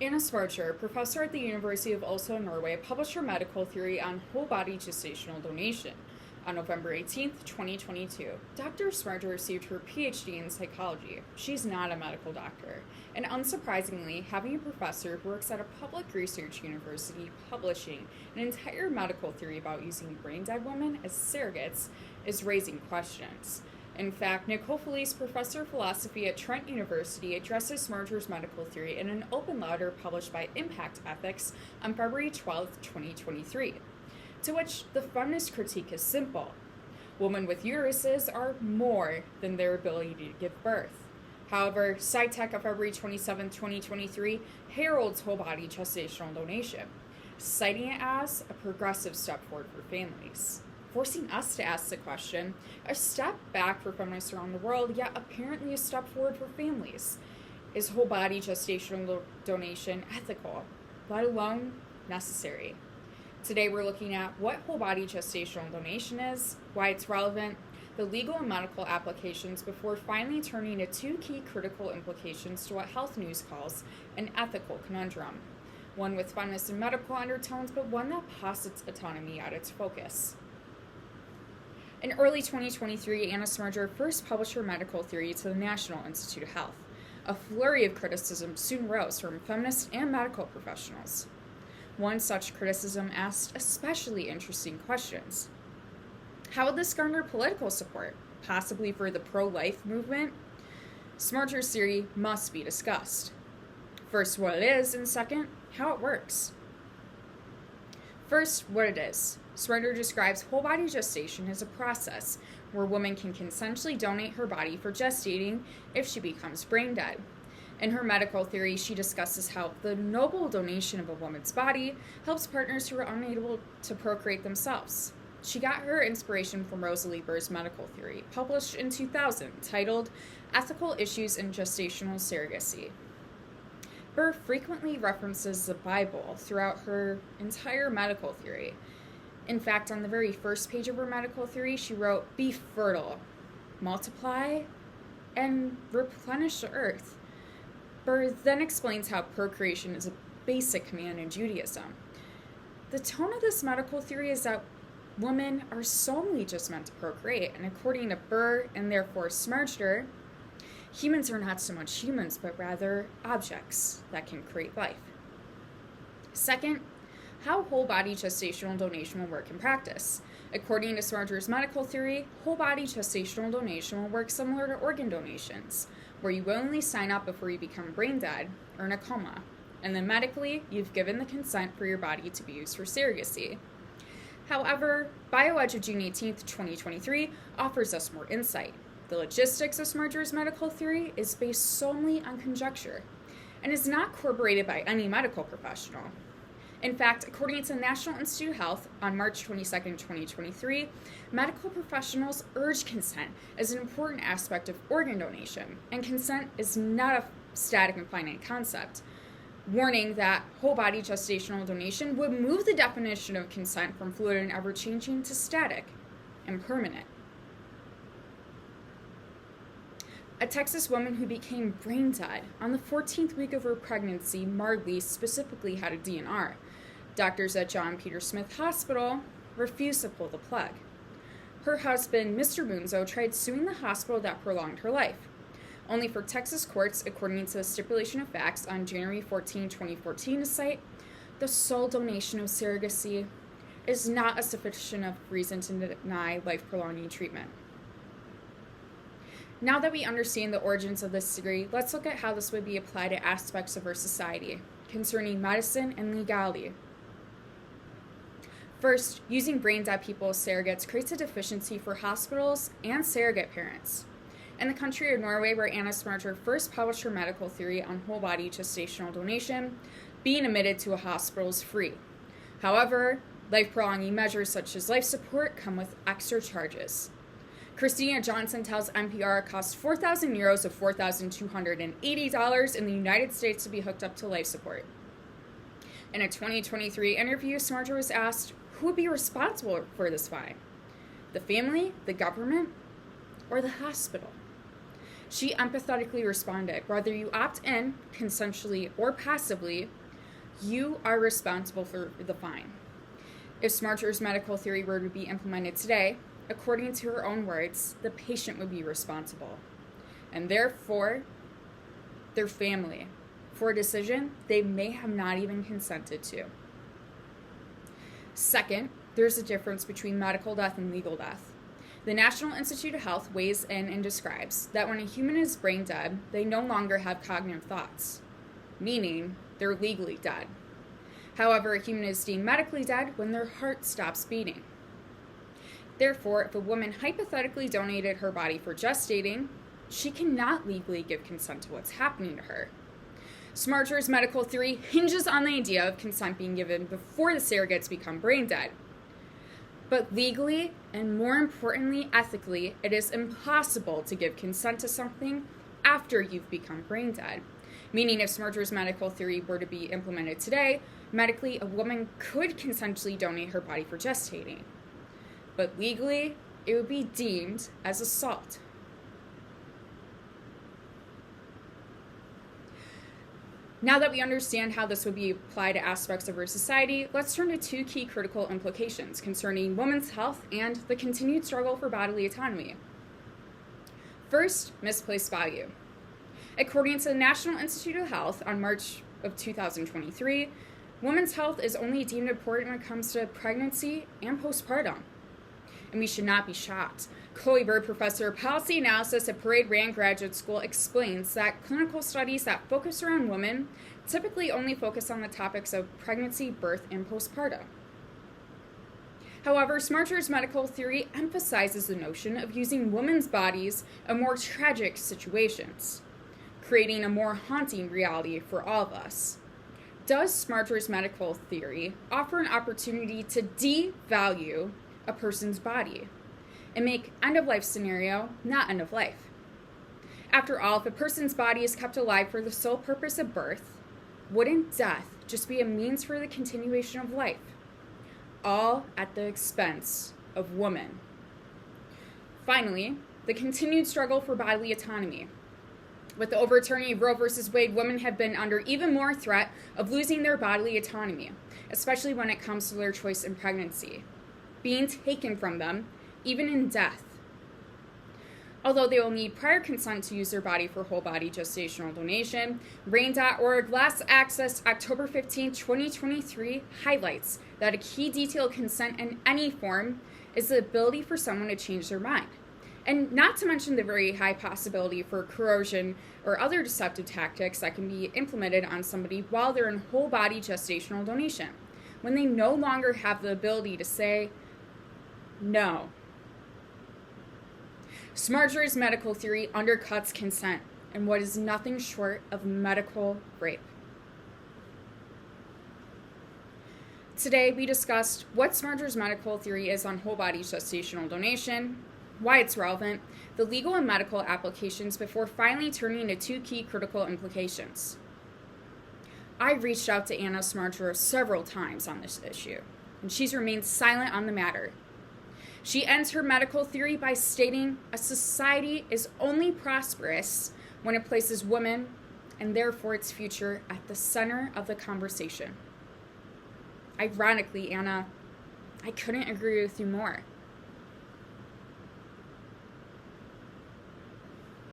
Anna Smarcher, professor at the University of Oslo, Norway, published her medical theory on whole-body gestational donation on November 18th, 2022. Dr. Smarcher received her PhD in psychology. She's not a medical doctor, and unsurprisingly, having a professor who works at a public research university publishing an entire medical theory about using brain-dead women as surrogates is raising questions. In fact, Nicole Felice, professor of philosophy at Trent University, addresses Smarcher's medical theory in an open letter published by Impact Ethics on February 12, 2023, to which the feminist critique is simple. Women with uteruses are more than their ability to give birth. However, SciTech of February 27, 2023 heralds whole-body gestational donation, citing it as a progressive step forward for families, forcing us to ask the question, a step back for feminists around the world, yet apparently a step forward for families. Is whole-body gestational donation ethical, let alone necessary? Today we're looking at what whole-body gestational donation is, why it's relevant, the legal and medical applications, before finally turning to two key critical implications to what Health News calls an ethical conundrum, one with feminist and medical undertones, but one that posits autonomy at its focus. In early 2023, Anna Smarcher first published her medical theory to the National Institute of Health. A flurry of criticism soon rose from feminist and medical professionals. One such criticism asked especially interesting questions. How would this garner political support, possibly for the pro-life movement? Smarcher's theory must be discussed. First, what it is, and second, how it works. First, what it is. Smarcher describes whole-body gestation as a process where a woman can consensually donate her body for gestating if she becomes brain dead. In her medical theory, she discusses how the noble donation of a woman's body helps partners who are unable to procreate themselves. She got her inspiration from Rosalie Burr's medical theory, published in 2000, titled Ethical Issues in Gestational Surrogacy. Burr frequently references the Bible throughout her entire medical theory. In fact, on the very first page of her medical theory, she wrote, "Be fertile, multiply, and replenish the earth." Burr then explains how procreation is a basic command in Judaism. The tone of this medical theory is that women are solely just meant to procreate, and according to Burr, and therefore Smarcher, humans are not so much humans, but rather objects that can create life. Second, how whole-body gestational donation will work in practice. According to Smarcher's medical theory, whole-body gestational donation will work similar to organ donations, where you willingly sign up before you become brain dead or in a coma, and then medically, you've given the consent for your body to be used for surrogacy. However, BioEdge of June 18th, 2023 offers us more insight. The logistics of Smarcher's medical theory is based solely on conjecture and is not corroborated by any medical professional. In fact, according to the National Institute of Health on March 22, 2023, medical professionals urge consent as an important aspect of organ donation, and consent is not a static and finite concept, warning that whole-body gestational donation would move the definition of consent from fluid and ever-changing to static and permanent. A Texas woman who became brain dead on the 14th week of her pregnancy, Marley, specifically had a DNR. Doctors at John Peter Smith Hospital refused to pull the plug. Her husband, Mr. Bunzo, tried suing the hospital that prolonged her life, only for Texas courts, according to the stipulation of facts on January 14, 2014, to cite, the sole donation of surrogacy is not a sufficient enough reason to deny life-prolonging treatment. Now that we understand the origins of this theory, let's look at how this would be applied to aspects of our society concerning medicine and legality. First, using brain-dead people as surrogates creates a deficiency for hospitals and surrogate parents. In the country of Norway, where Anna Smarcher first published her medical theory on whole-body gestational donation, being admitted to a hospital is free. However, life-prolonging measures such as life support come with extra charges. Christina Johnson tells NPR it costs 4,000 euros of $4,280 in the United States to be hooked up to life support. In a 2023 interview, Smarcher was asked who would be responsible for this fine: the family, the government, or the hospital? She empathetically responded, "Whether you opt in, consensually or passively, you are responsible for the fine." If Smarter's medical theory were to be implemented today, according to her own words, the patient would be responsible, and therefore their family, for a decision they may have not even consented to. Second, there's a difference between medical death and legal death. The National Institute of Health weighs in and describes that when a human is brain dead, they no longer have cognitive thoughts, meaning they're legally dead. However, a human is deemed medically dead when their heart stops beating. Therefore, if a woman hypothetically donated her body for gestating, she cannot legally give consent to what's happening to her. Smarter's medical theory hinges on the idea of consent being given before the surrogates become brain dead. But legally, and more importantly, ethically, it is impossible to give consent to something after you've become brain dead. Meaning, if Smarter's medical theory were to be implemented today, medically, a woman could consensually donate her body for gestating. But legally, it would be deemed as assault. Now that we understand how this would be applied to aspects of our society, let's turn to two key critical implications concerning women's health and the continued struggle for bodily autonomy. First, misplaced value. According to the National Institute of Health on March of 2023, women's health is only deemed important when it comes to pregnancy and postpartum. And we should not be shocked. Chloe Bird, professor of policy analysis at Parade Rand Graduate School, explains that clinical studies that focus around women typically only focus on the topics of pregnancy, birth, and postpartum. However, Smarter's medical theory emphasizes the notion of using women's bodies in more tragic situations, creating a more haunting reality for all of us. Does Smarter's medical theory offer an opportunity to devalue a person's body and make end-of-life scenario not end-of-life? After all, if a person's body is kept alive for the sole purpose of birth, wouldn't death just be a means for the continuation of life, all at the expense of women? Finally, the continued struggle for bodily autonomy. With the overturning of Roe v. Wade, women have been under even more threat of losing their bodily autonomy, especially when it comes to their choice in pregnancy, being taken from them, even in death. Although they will need prior consent to use their body for whole-body gestational donation, RAIN.org Last Access October 15, 2023 highlights that a key detail of consent in any form is the ability for someone to change their mind. And not to mention the very high possibility for coercion or other deceptive tactics that can be implemented on somebody while they're in whole-body gestational donation, when they no longer have the ability to say no. Smarter's medical theory undercuts consent in what is nothing short of medical rape. Today, we discussed what Smarter's medical theory is on whole-body gestational donation, why it's relevant, the legal and medical applications, before finally turning to two key critical implications. I reached out to Anna Smarter several times on this issue, and she's remained silent on the matter. She ends her medical theory by stating a society is only prosperous when it places women, and therefore its future, at the center of the conversation. Ironically, Anna, I couldn't agree with you more.